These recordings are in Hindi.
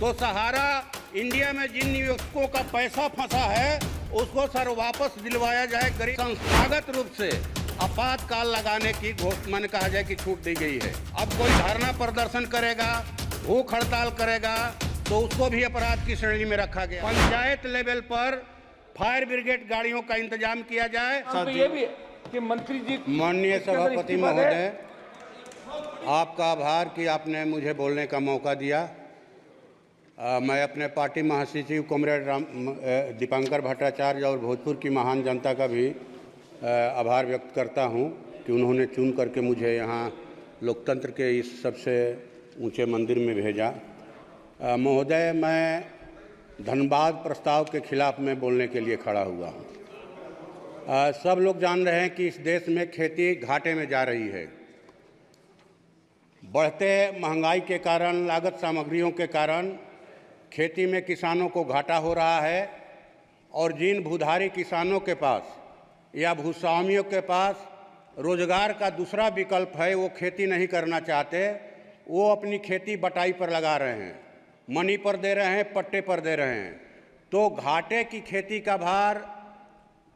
तो सहारा इंडिया में जिन निवेशकों का पैसा फंसा है उसको सर वापस दिलवाया जाए। गरीब संस्थागत रूप से आपातकाल लगाने की मैंने कहा जाए कि छूट दी गई है। अब कोई धरना प्रदर्शन करेगा, भूख हड़ताल करेगा तो उसको भी अपराध की श्रेणी में रखा गया। पंचायत लेवल पर फायर ब्रिगेड गाड़ियों का इंतजाम किया जाए। तो ये भी कि मंत्री जी, माननीय सभापति महोदय, आपका आभार कि आपने मुझे बोलने का मौका दिया। मैं अपने पार्टी महासचिव कॉमरेड दीपांकर भट्टाचार्य और भोजपुर की महान जनता का भी आभार व्यक्त करता हूं कि उन्होंने चुन करके मुझे यहां लोकतंत्र के इस सबसे ऊंचे मंदिर में भेजा। महोदय, मैं धनबाद प्रस्ताव के खिलाफ में बोलने के लिए खड़ा हुआ हूं। सब लोग जान रहे हैं कि इस देश में खेती घाटे में जा रही है। बढ़ते महंगाई के कारण, लागत सामग्रियों के कारण खेती में किसानों को घाटा हो रहा है और जिन भूधारी किसानों के पास या भूस्वामियों के पास रोजगार का दूसरा विकल्प है, वो खेती नहीं करना चाहते, वो अपनी खेती बटाई पर लगा रहे हैं, मनी पर दे रहे हैं, पट्टे पर दे रहे हैं। तो घाटे की खेती का भार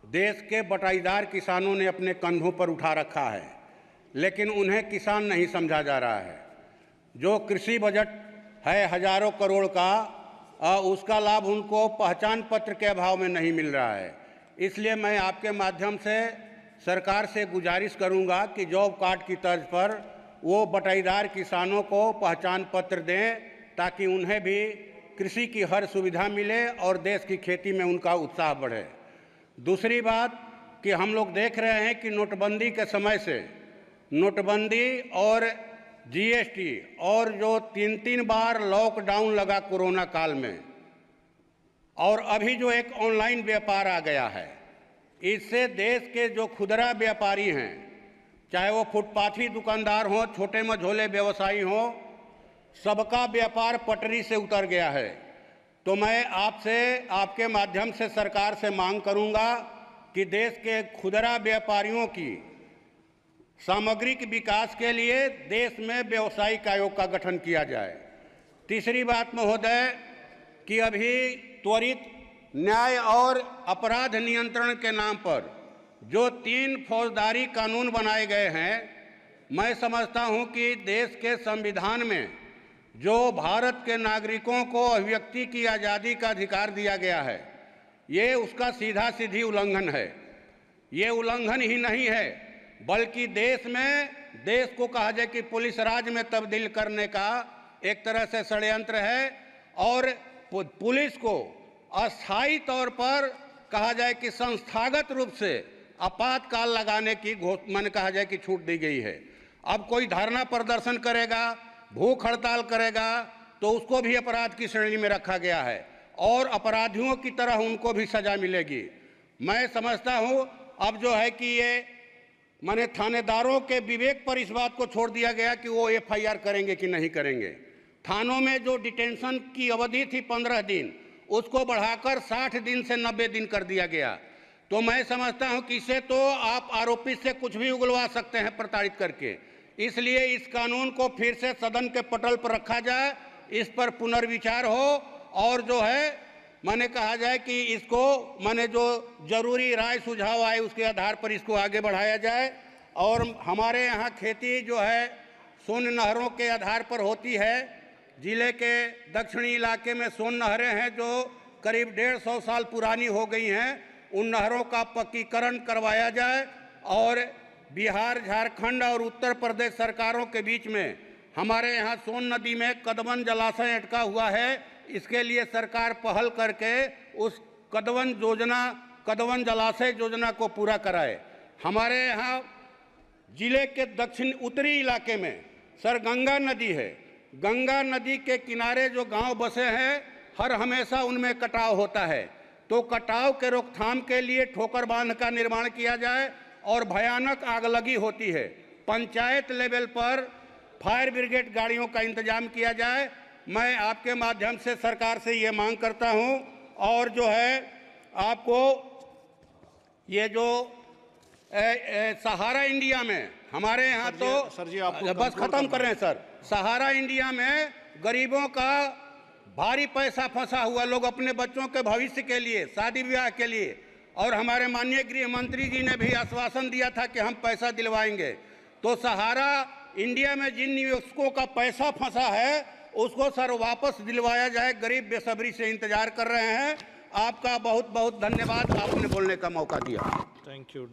देश के बटाईदार किसानों ने अपने कंधों पर उठा रखा है, लेकिन उन्हें किसान नहीं समझा जा रहा है। जो कृषि बजट है हजारों करोड़ का, उसका लाभ उनको पहचान पत्र के अभाव में नहीं मिल रहा है। इसलिए मैं आपके माध्यम से सरकार से गुजारिश करूंगा कि जॉब कार्ड की तर्ज पर वो बटाईदार किसानों को पहचान पत्र दें ताकि उन्हें भी कृषि की हर सुविधा मिले और देश की खेती में उनका उत्साह बढ़े। दूसरी बात कि हम लोग देख रहे हैं कि नोटबंदी के समय से नोटबंदी और जीएसटी और जो 3 बार लॉकडाउन लगा कोरोना काल में, और अभी जो एक ऑनलाइन व्यापार आ गया है, इससे देश के जो खुदरा व्यापारी हैं, चाहे वो फुटपाथी दुकानदार हों, छोटे मझोले व्यवसायी हों, सबका व्यापार पटरी से उतर गया है। तो मैं आपसे, आपके माध्यम से सरकार से मांग करूंगा कि देश के खुदरा व्यापारियों की सामग्रिक विकास के लिए देश में व्यावसायिक आयोग का गठन किया जाए। तीसरी बात महोदय कि अभी त्वरित न्याय और अपराध नियंत्रण के नाम पर जो 3 फौजदारी कानून बनाए गए हैं, मैं समझता हूं कि देश के संविधान में जो भारत के नागरिकों को अभिव्यक्ति की आज़ादी का अधिकार दिया गया है, ये उसका सीधा सीधी उल्लंघन है। ये उल्लंघन ही नहीं है, बल्कि देश को कहा जाए कि पुलिस राज में तब्दील करने का एक तरह से षड्यंत्र है और पुलिस को अस्थायी तौर पर कहा जाए कि संस्थागत रूप से आपातकाल लगाने की मैंने कहा जाए कि छूट दी गई है। अब कोई धरना प्रदर्शन करेगा, भूख हड़ताल करेगा तो उसको भी अपराध की श्रेणी में रखा गया है और अपराधियों की तरह उनको भी सजा मिलेगी। मैं समझता हूं अब जो है कि ये माने थानेदारों के विवेक पर इस बात को छोड़ दिया गया कि वो एफआईआर करेंगे कि नहीं करेंगे। थानों में जो डिटेंशन की अवधि थी 15 दिन, उसको बढ़ाकर 60 दिन से 90 दिन कर दिया गया। तो मैं समझता हूं कि इसे तो आप आरोपी से कुछ भी उगलवा सकते हैं प्रताड़ित करके। इसलिए इस कानून को फिर से सदन के पटल पर रखा जाए, इस पर पुनर्विचार हो और जो है मैंने कहा जाए कि इसको मैंने जो जरूरी राय सुझाव आए उसके आधार पर इसको आगे बढ़ाया जाए। और हमारे यहाँ खेती जो है सोन नहरों के आधार पर होती है। जिले के दक्षिणी इलाके में सोन नहरें हैं जो करीब 150 साल पुरानी हो गई हैं। उन नहरों का पक्कीकरण करवाया जाए और बिहार, झारखंड और उत्तर प्रदेश सरकारों के बीच में हमारे यहाँ सोन नदी में कदवन जलाशय अटका हुआ है। इसके लिए सरकार पहल करके उस कदवन जलाशय योजना को पूरा कराए। हमारे यहाँ जिले के दक्षिण उत्तरी इलाके में सर गंगा नदी है। गंगा नदी के किनारे जो गांव बसे हैं, हर हमेशा उनमें कटाव होता है। तो कटाव के रोकथाम के लिए ठोकर बांध का निर्माण किया जाए और भयानक आगलगी होती है। पंचायत लेवल पर फायर ब्रिगेड गाड़ियों का इंतजाम किया जाए। मैं आपके माध्यम से सरकार से ये मांग करता हूं। और जो है आपको ये जो सहारा इंडिया में हमारे यहाँ तो सर जी आप बस खत्म कर रहे हैं सर। सहारा इंडिया में गरीबों का भारी पैसा फंसा हुआ लोग अपने बच्चों के भविष्य के लिए, शादी विवाह के लिए, और हमारे माननीय गृह मंत्री जी ने भी आश्वासन दिया था कि हम पैसा दिलवाएंगे। तो सहारा इंडिया में जिन निवेशकों का पैसा फंसा है उसको सर वापस दिलवाया जाए। गरीब बेसब्री से इंतजार कर रहे हैं। आपका बहुत बहुत धन्यवाद, आपने बोलने का मौका दिया। Thank you.